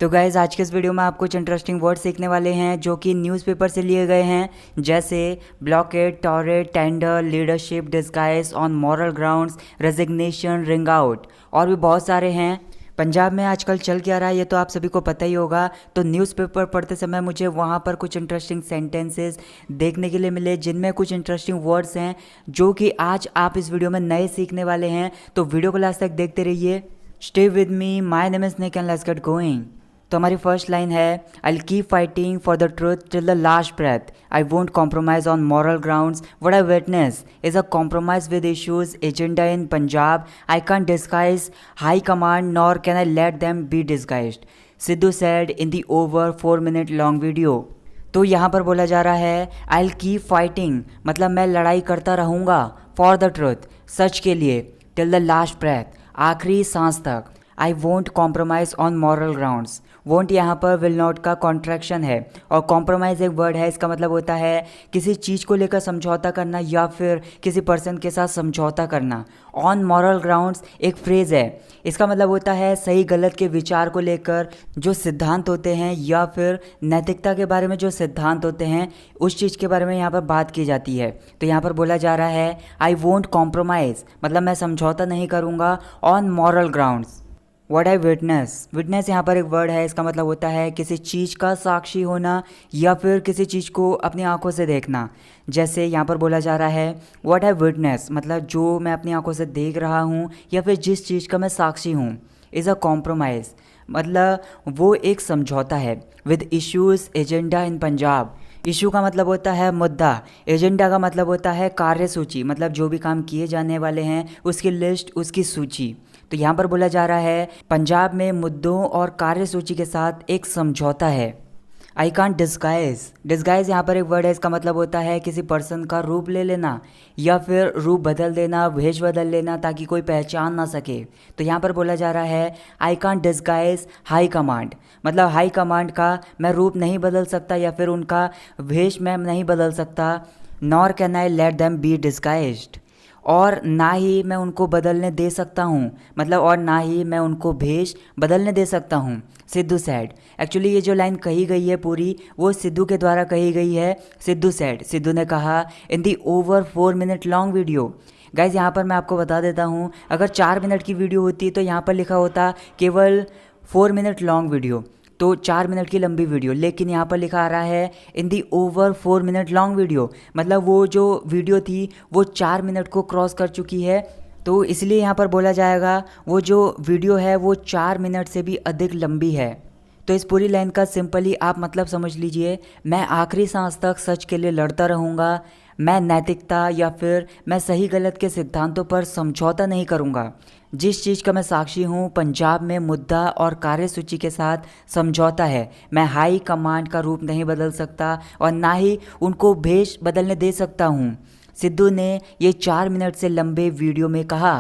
तो गाइज़ आज के इस वीडियो में आप कुछ इंटरेस्टिंग वर्ड सीखने वाले हैं जो कि न्यूज़पेपर से लिए गए हैं, जैसे blockade, torrid, tender, leadership, disguise on moral grounds, resignation, ring out और भी बहुत सारे हैं। पंजाब में आजकल चल क्या रहा है ये तो आप सभी को पता ही होगा। तो न्यूज़पेपर पढ़ते समय मुझे वहाँ पर कुछ इंटरेस्टिंग सेंटेंसेस देखने के लिए मिले जिनमें कुछ इंटरेस्टिंग वर्ड्स हैं जो कि आज आप इस वीडियो में नए सीखने वाले हैं। तो वीडियो को लास्ट तक देखते रहिए। Stay with me, my name is Nick and let's get going. तो हमारी फर्स्ट लाइन है, I keep fighting for the truth till the last breath, I won't compromise on moral grounds, what I witness is a compromise with issues agenda in Punjab, I can't disguise high command nor can I let them be disguised, Sidhu said in the over 4 minute long video. तो यहाँ पर बोला जा रहा है I keep fighting, मतलब मैं लड़ाई करता रहूँगा, फॉर द ट्रूथ, सच के लिए, टिल द लास्ट ब्रेथ, आखिरी सांस तक, I won't compromise on moral grounds. Won't यहाँ पर विल नॉट का कॉन्ट्रैक्शन है और कॉम्प्रोमाइज़ एक वर्ड है, इसका मतलब होता है किसी चीज़ को लेकर समझौता करना या फिर किसी पर्सन के साथ समझौता करना। ऑन मॉरल ग्राउंड्स एक फ्रेज़ है, इसका मतलब होता है सही गलत के विचार को लेकर जो सिद्धांत होते हैं या फिर नैतिकता के बारे में जो सिद्धांत होते हैं उस चीज़ के बारे में यहाँ पर बात की जाती है। तो यहाँ पर बोला जा रहा है आई वोंट कॉम्प्रोमाइज़, मतलब मैं समझौता नहीं करूँगा on moral grounds. What I witness, witness यहाँ पर एक वर्ड है, इसका मतलब होता है किसी चीज़ का साक्षी होना या फिर किसी चीज़ को अपनी आंखों से देखना। जैसे यहाँ पर बोला जा रहा है व्हाट आई विटनेस, मतलब जो मैं अपनी आंखों से देख रहा हूँ या फिर जिस चीज़ का मैं साक्षी हूँ, इज़ अ कॉम्प्रोमाइज़, मतलब वो एक समझौता है with issues agenda in Punjab. Issue का मतलब होता है मुद्दा, एजेंडा का मतलब होता है कार्यसूची, मतलब जो भी काम किए जाने वाले हैं उसकी लिस्ट, उसकी सूची। तो यहाँ पर बोला जा रहा है पंजाब में मुद्दों और कार्यसूची के साथ एक समझौता है। आई कांट डिस्गाइज, डिस्गाइज यहाँ पर एक वर्ड है, इसका मतलब होता है किसी पर्सन का रूप ले लेना या फिर रूप बदल देना, भेष बदल लेना ताकि कोई पहचान ना सके। तो यहाँ पर बोला जा रहा है आई कांट डिस्गाइज हाई कमांड, मतलब हाई कमांड का मैं रूप नहीं बदल सकता या फिर उनका भेष मैं नहीं बदल सकता। Nor can I let them be disguised, और ना ही मैं उनको बदलने दे सकता हूँ, मतलब और ना ही मैं उनको भेष बदलने दे सकता हूँ। सिद्धू सैड, एक्चुअली ये जो लाइन कही गई है पूरी वो सिद्धू के द्वारा कही गई है। सिद्धू सैड, सिद्धू ने कहा in the over 4 minute long video. Guys यहाँ पर मैं आपको बता देता हूँ, अगर 4 मिनट की वीडियो होती तो यहाँ पर लिखा होता केवल 4 मिनट लॉन्ग वीडियो, तो 4 मिनट की लंबी वीडियो, लेकिन यहाँ पर लिखा आ रहा है इन the over 4 minute long video, मतलब वो जो वीडियो थी वो 4 मिनट को क्रॉस कर चुकी है। तो इसलिए यहाँ पर बोला जाएगा वो जो वीडियो है वो 4 मिनट से भी अधिक लंबी है। तो इस पूरी लाइन का सिंपली आप मतलब समझ लीजिए, मैं आखिरी सांस तक सच के लिए लड़ता रहूँगा, मैं नैतिकता या फिर मैं सही गलत के सिद्धांतों पर समझौता नहीं करूँगा। जिस चीज़ का मैं साक्षी हूँ पंजाब में मुद्दा और कार्यसूची के साथ समझौता है, मैं हाई कमांड का रूप नहीं बदल सकता और ना ही उनको भेष बदलने दे सकता हूँ, सिद्धू ने ये 4 मिनट से लंबे वीडियो में कहा।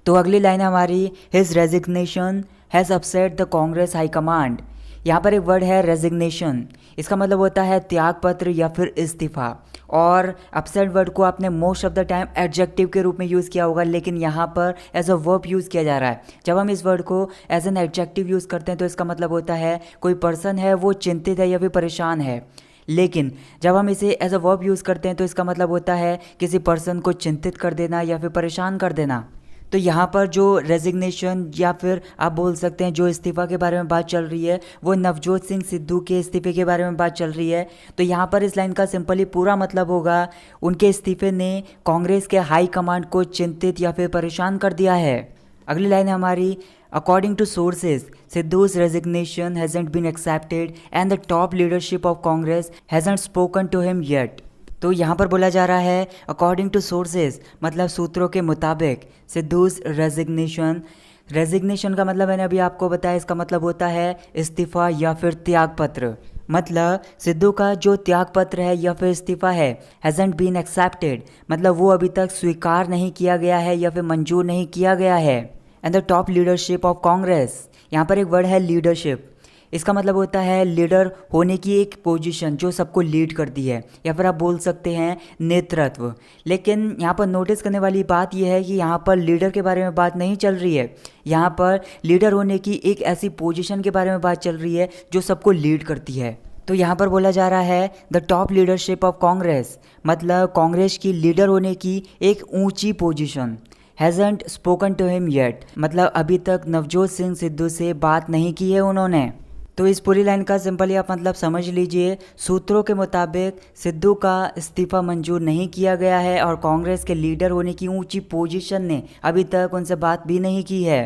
तो अगली लाइन हमारी, his resignation has upset the Congress high command. यहाँ पर एक वर्ड है रेजिग्नेशन, इसका मतलब होता है त्यागपत्र या फिर इस्तीफ़ा, और अपसेट वर्ड को आपने most of the time adjective के रूप में यूज़ किया होगा, लेकिन यहाँ पर एज अ वर्ब यूज़ किया जा रहा है। जब हम इस वर्ड को एज एन एडजेक्टिव यूज़ करते हैं तो इसका मतलब होता है कोई पर्सन है वो चिंतित है या फिर परेशान है, लेकिन जब हम इसे एज अ वर्ब यूज़ करते हैं तो इसका मतलब होता है किसी पर्सन को चिंतित कर देना या फिर परेशान कर देना। तो यहाँ पर जो रेजिग्नेशन या फिर आप बोल सकते हैं जो इस्तीफ़ा के बारे में बात चल रही है वो नवजोत सिंह सिद्धू के इस्तीफ़े के बारे में बात चल रही है। तो यहाँ पर इस लाइन का सिंपली पूरा मतलब होगा उनके इस्तीफ़े ने कांग्रेस के हाई कमांड को चिंतित या फिर परेशान कर दिया है। अगली लाइन हमारी, according to sources Sidhu's resignation hasn't been accepted and the top leadership of Congress hasn't spoken to him yet. तो यहाँ पर बोला जा रहा है अकॉर्डिंग टू सोर्सेज, मतलब सूत्रों के मुताबिक सिद्धूज रेजिग्नेशन, रेजिग्नेशन का मतलब मैंने अभी आपको बताया, इसका मतलब होता है इस्तीफ़ा या फिर त्यागपत्र, मतलब सिद्धू का जो त्यागपत्र है या फिर इस्तीफ़ा है हैजंट बीन एक्सेप्टेड, मतलब वो अभी तक स्वीकार नहीं किया गया है या फिर मंजूर नहीं किया गया है। And the top leadership of Congress, यहाँ पर एक वर्ड है लीडरशिप, इसका मतलब होता है लीडर होने की एक पोजीशन जो सबको लीड करती है, या फिर आप बोल सकते हैं नेतृत्व। लेकिन यहाँ पर नोटिस करने वाली बात यह है कि यहाँ पर लीडर के बारे में बात नहीं चल रही है। यहाँ पर लीडर होने की एक ऐसी पोजीशन के बारे में बात चल रही है जो सबको लीड करती है। तो यहाँ पर बोला जा रहा है the top leadership of Congress, मतलब कांग्रेस की लीडर होने की एक ऊंची position hasn't spoken to him yet, मतलब अभी तक नवजोत सिंह सिद्धू से बात नहीं की है उन्होंने। तो इस पूरी लाइन का सिंपली आप मतलब समझ लीजिए, सूत्रों के मुताबिक सिद्धू का इस्तीफा मंजूर नहीं किया गया है और कांग्रेस के लीडर होने की ऊंची पोजीशन ने अभी तक उनसे बात भी नहीं की है।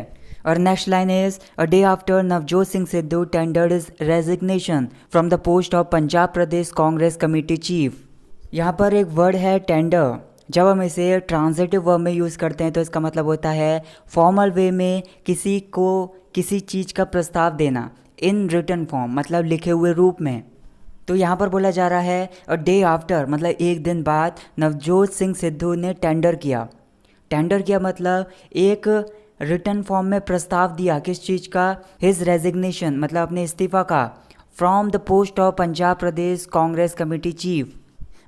और next line is a day after Navjot Singh Sidhu tendered his resignation from the post of Punjab Pradesh Congress committee chief. यहाँ पर एक वर्ड है टेंडर। जब हम इसे ट्रांजिटिव वर्ब में यूज़ करते हैं तो इसका मतलब होता है फॉर्मल वे में किसी को किसी चीज़ का प्रस्ताव देना, इन रिटन फॉर्म मतलब लिखे हुए रूप में। तो यहाँ पर बोला जा रहा है अ डे आफ्टर मतलब एक दिन बाद नवजोत सिंह सिद्धू ने टेंडर किया। टेंडर किया मतलब एक रिटन फॉर्म में प्रस्ताव दिया, किस चीज़ का? हिज रेजिग्नेशन मतलब अपने इस्तीफा का, from the post of Punjab Pradesh Congress committee chief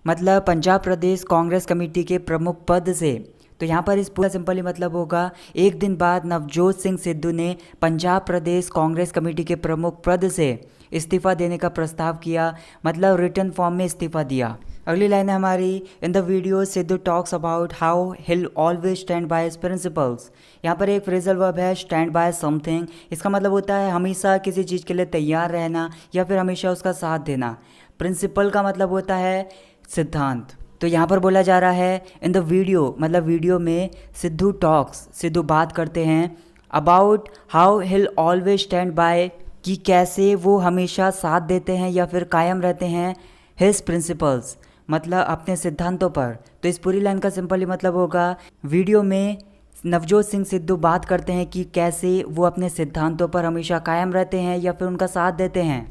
मतलब पंजाब प्रदेश कांग्रेस कमेटी के प्रमुख पद से। तो यहाँ पर इस पूरा सिंपली मतलब होगा एक दिन बाद नवजोत सिंह सिद्धू ने पंजाब प्रदेश कांग्रेस कमेटी के प्रमुख पद से इस्तीफा देने का प्रस्ताव किया, मतलब रिटन फॉर्म में इस्तीफा दिया। अगली लाइन है हमारी in the video Sidhu talks about how hill always stand by his principles. यहाँ पर एक फ्रेजल वर्ब है स्टैंड बाय समथिंग। इसका मतलब होता है हमेशा किसी चीज़ के लिए तैयार रहना या फिर हमेशा उसका साथ देना। प्रिंसिपल का मतलब होता है सिद्धांत। तो यहाँ पर बोला जा रहा है इन द वीडियो मतलब वीडियो में सिद्धू टॉक्स सिद्धू बात करते हैं about how hill always stand by कि कैसे वो हमेशा साथ देते हैं या फिर कायम रहते हैं हिज प्रिंसिपल्स मतलब अपने सिद्धांतों पर। तो इस पूरी लाइन का सिंपली मतलब होगा वीडियो में नवजोत सिंह सिद्धू बात करते हैं कि कैसे वो अपने सिद्धांतों पर हमेशा कायम रहते हैं या फिर उनका साथ देते हैं।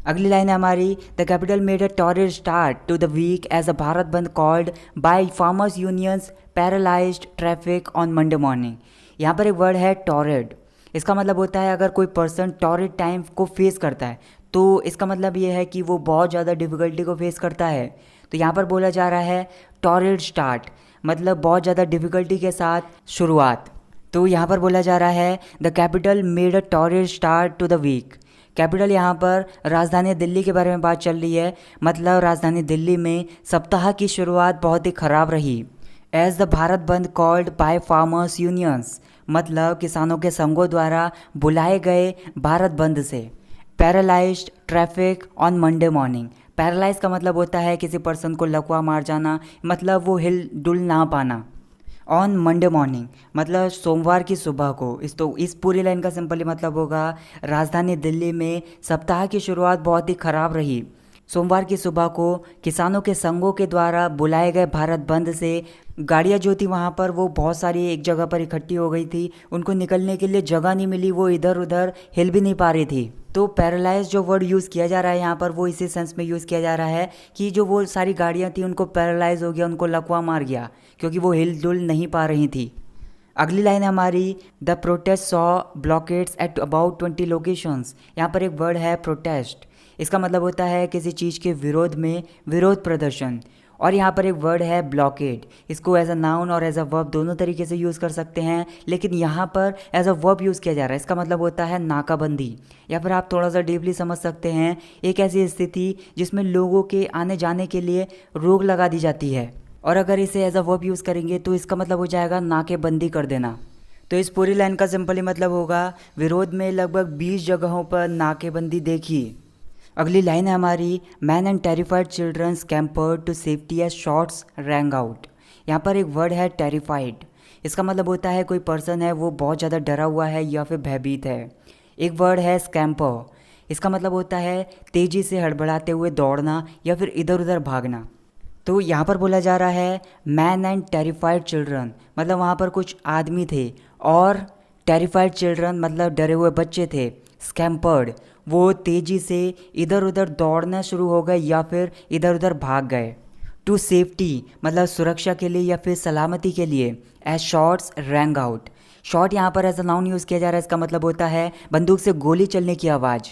अगली लाइन है हमारी the capital made a torrid start to the week as a Bharat bandh called by farmers unions paralysed traffic on Monday morning. यहाँ पर एक वर्ड है टॉरेड। इसका मतलब होता है अगर कोई पर्सन टॉरेड टाइम को फेस करता है तो इसका मतलब ये है कि वो बहुत ज़्यादा डिफ़िकल्टी को फेस करता है। तो यहाँ पर बोला जा रहा है टॉरेड स्टार्ट मतलब बहुत ज़्यादा डिफ़िकल्टी के साथ शुरुआत। तो यहाँ पर बोला जा रहा है the capital made a torrid start to the week. Capital यहाँ पर राजधानी दिल्ली के बारे में बात चल रही है, मतलब राजधानी दिल्ली में सप्ताह की शुरुआत बहुत ही ख़राब रही। As the Bharat bandh called by farmers unions मतलब किसानों के संघों द्वारा बुलाए गए भारत बंद से। Paralysed traffic on Monday morning. Paralyse का मतलब होता है किसी पर्सन को लकवा मार जाना, मतलब वो हिल डुल ना पाना। ऑन मंडे मॉर्निंग मतलब सोमवार की सुबह को। इस पूरी लाइन का सिंपली मतलब होगा राजधानी दिल्ली में सप्ताह की शुरुआत बहुत ही ख़राब रही। सोमवार की सुबह को किसानों के संघों के द्वारा बुलाए गए भारत बंद से गाड़ियाँ जो थी वहाँ पर वो बहुत सारी एक जगह पर इकट्ठी हो गई थी, उनको निकलने के लिए जगह नहीं मिली, वो इधर उधर हिल भी नहीं पा रही थी। तो पैरालाइज जो वर्ड यूज़ किया जा रहा है यहाँ पर वो इसी सेंस में यूज़ किया जा रहा है कि जो वो सारी गाड़ियाँ थी उनको पैरालाइज हो गया, उनको लकवा मार गया क्योंकि वो हिल डुल नहीं पा रही थी। अगली लाइन है हमारी the protest saw blockades at about 20 locations. यहाँ पर एक वर्ड है प्रोटेस्ट। इसका मतलब होता है किसी चीज़ के विरोध में विरोध प्रदर्शन। और यहाँ पर एक वर्ड है ब्लॉकेड। इसको एज अ नाउन और एज अ वर्ब दोनों तरीके से यूज़ कर सकते हैं, लेकिन यहाँ पर एज अ वर्ब यूज़ किया जा रहा है। इसका मतलब होता है नाकाबंदी, या फिर आप थोड़ा सा डीपली समझ सकते हैं एक ऐसी स्थिति जिसमें लोगों के आने जाने के लिए रोक लगा दी जाती है। और अगर इसे एज अ वर्ब यूज़ करेंगे तो इसका मतलब हो जाएगा नाकेबंदी कर देना। तो इस पूरी लाइन का सिंपली मतलब होगा विरोध में लगभग 20 जगहों पर नाकेबंदी देखी। अगली लाइन है हमारी men and terrified children scampered to safety as shots rang out. यहाँ पर एक वर्ड है टेरिफाइड। इसका मतलब होता है कोई पर्सन है वो बहुत ज़्यादा डरा हुआ है या फिर भयभीत है। एक वर्ड है स्कैम्पर। इसका मतलब होता है तेज़ी से हड़बड़ाते हुए दौड़ना या फिर इधर उधर भागना। तो यहाँ पर बोला जा रहा है मैन एंड टेरिफाइड चिल्ड्रन मतलब वहाँ पर कुछ आदमी थे और टेरिफाइड चिल्ड्रन मतलब डरे हुए बच्चे थे। स्कैम्पर्ड वो तेज़ी से इधर उधर दौड़ना शुरू हो गए या फिर इधर उधर भाग गए। टू सेफ्टी मतलब सुरक्षा के लिए या फिर सलामती के लिए। As shots rang out. Shot यहाँ पर एज अ नाउन यूज़ किया जा रहा है। इसका मतलब होता है बंदूक से गोली चलने की आवाज़।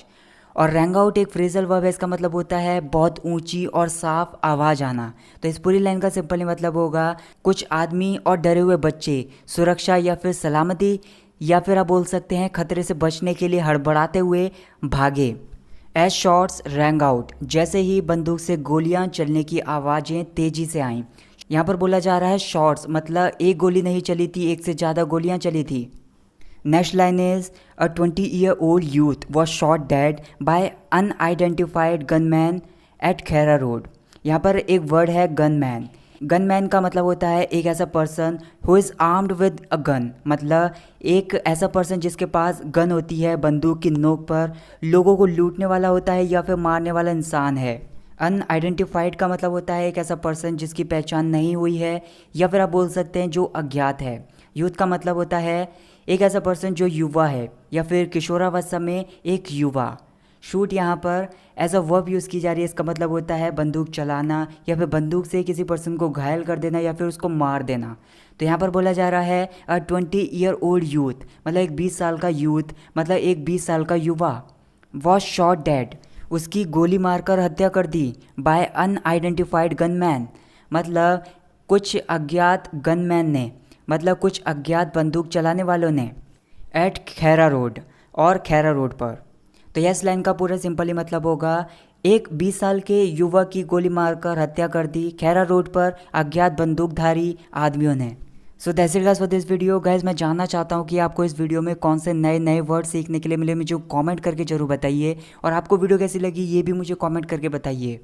और रैंग आउट एक फ्रेजल वर्ब है, इसका मतलब होता है बहुत ऊंची और साफ आवाज़ आना। तो इस पूरी लाइन का सिंपली मतलब होगा कुछ आदमी और डरे हुए बच्चे सुरक्षा या फिर सलामती या फिर आप बोल सकते हैं खतरे से बचने के लिए हड़बड़ाते हुए भागे। एज शॉट्स रैंग आउट, जैसे ही बंदूक से गोलियां चलने की आवाज़ें तेज़ी से आईं। यहाँ पर बोला जा रहा है शॉट्स मतलब एक गोली नहीं चली थी, एक से ज़्यादा गोलियां चली थी। Next line is a 20-year-old youth was shot dead by unidentified gunman at Khaira road. यहाँ पर एक वर्ड है गनमैन। गनमैन का मतलब होता है एक ऐसा person who is armed with a gun, मतलब एक ऐसा पर्सन जिसके पास गन होती है, बंदूक की नोक पर लोगों को लूटने वाला होता है या फिर मारने वाला इंसान है। अनआइडेंटिफाइड का मतलब होता है एक ऐसा पर्सन जिसकी पहचान नहीं हुई है या फिर आप बोल सकते हैं जो अज्ञात है। यूथ का मतलब होता है एक ऐसा पर्सन जो युवा है या फिर किशोरावस्था में एक युवा। शूट यहाँ पर एज अ वर्ब यूज़ की जा रही है, इसका मतलब होता है बंदूक चलाना या फिर बंदूक से किसी पर्सन को घायल कर देना या फिर उसको मार देना। तो यहाँ पर बोला जा रहा है अ 20-year-old यूथ मतलब एक 20 साल का यूथ, मतलब एक 20 साल का युवा। वॉज शॉट डेड, उसकी गोली मारकर हत्या कर दी। बाय अनआइडेंटिफाइड गनमैन मतलब कुछ अज्ञात गनमैन ने, मतलब कुछ अज्ञात बंदूक चलाने वालों ने। एट खैरा रोड, और खैरा रोड पर। तो यह इस लाइन का पूरा सिंपली मतलब होगा एक 20 साल के युवक की गोली मारकर हत्या कर दी खैरा रोड पर अज्ञात बंदूकधारी आदमियों ने। So that's it guys for this video. Guys मैं जानना चाहता हूँ कि आपको इस वीडियो में कौन से नए नए वर्ड सीखने के लिए मिले, मुझे कमेंट करके जरूर बताइए। और आपको वीडियो कैसी लगी ये भी मुझे कमेंट करके बताइए।